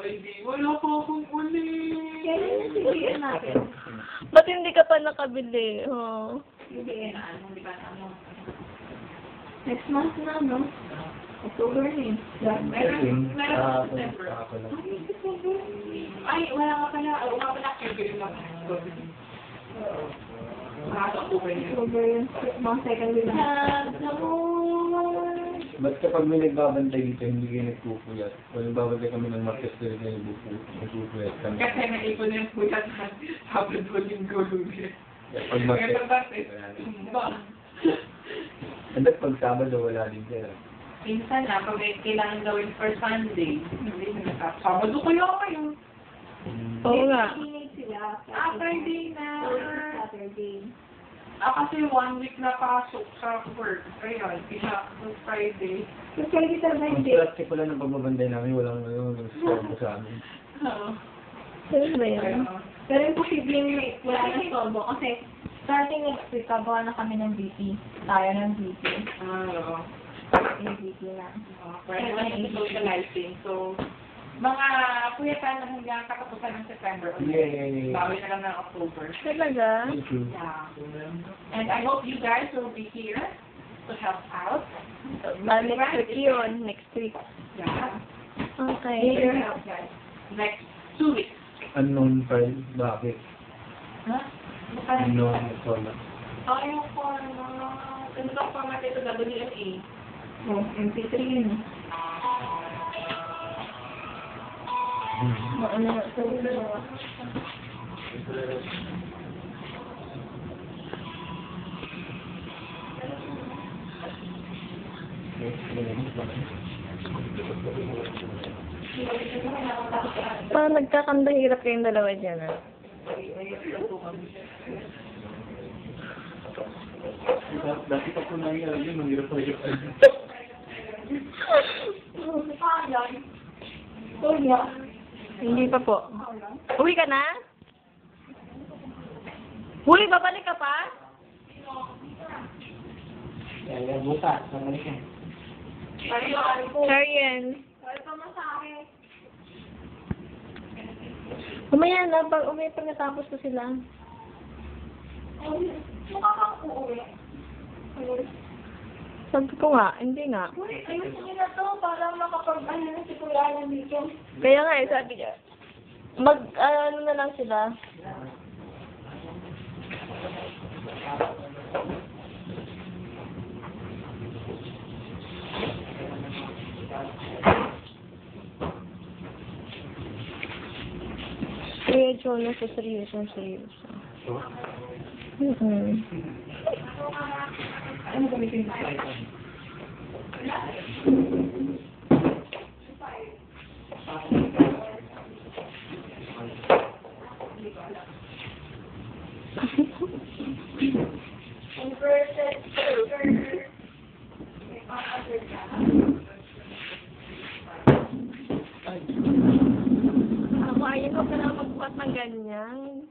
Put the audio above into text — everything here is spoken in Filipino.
Hindi, wala pa akong uli. Kailan na sigiyan natin? Ba't hindi ka pa nakabili? Oh. Sigiyan. Hindi ba ano? Next month na, no? October na eh. Meron sa September. Ay, September. Ay, wala ka pala. Oo nga pala, February lang. October yun. October yun. Mga second week na. Ba't kapag may nagbabantay dito, hindi kayo nagpupuyat? O nagbabantay kami ng Martes na rin nagpupuyat kami. Kasi naipon na yung puyat na habang po linggo lunes. Pag Martes, Ito dati. Ba? hanggang pag Sabado, wala din sila. Minsan na, pag may kailangan gawin for Sunday, hindi na nakasabado kayo kayo. Oo nga. Teenage sila. Friday na. Saturday. Kasi 1 week na pasok sa work. Ayun, isa sa Friday. So, Friday sa Ang Monday. swerte pala ng pagbabantay namin, walang sorbo sa amin. Oo. Saan ba yan? Pero imposibleng wala na solbo kasi starting next week, gawa na kami ng VP. Tayo ng VP. Oo. Yung VP na. Pwede naman yung socializing. So, mga puyatan na hanggang katapusan ng September. Yay! Bawi na lang ng October. Talaga? Thank you. Yeah. And I hope you guys will be here to help out. Next week yun. Next week. Yeah. Okay. Need your help, guys. Next 2 weeks. Unknown file, bakit? Huh? Unknown format. Ayaw ko ano ka format ito WFA. Oh, MP3 yun. Ano nga sa Parang nagkakandahirap kayong dalawa dyan, ah. Dati pa po nangyari yun, mahirap pa yun. Hindi pa po. Uwi ka na? Uwi, babalik ka pa? Kaya bukas, namalik yan. Arian. Umaya na, pag natapos ko sila. Makaka-uuwi. Sabi ko nga, hindi nga. Uy, ayusin nyo na to para makapag-ano na si Kuya Alan dito. Kaya nga, sabi niya, ano na lang sila. Kaya Jonas, seryoso. Ano gamitin mo? Ako, ayaw ko pala magbuhat ng ganyan.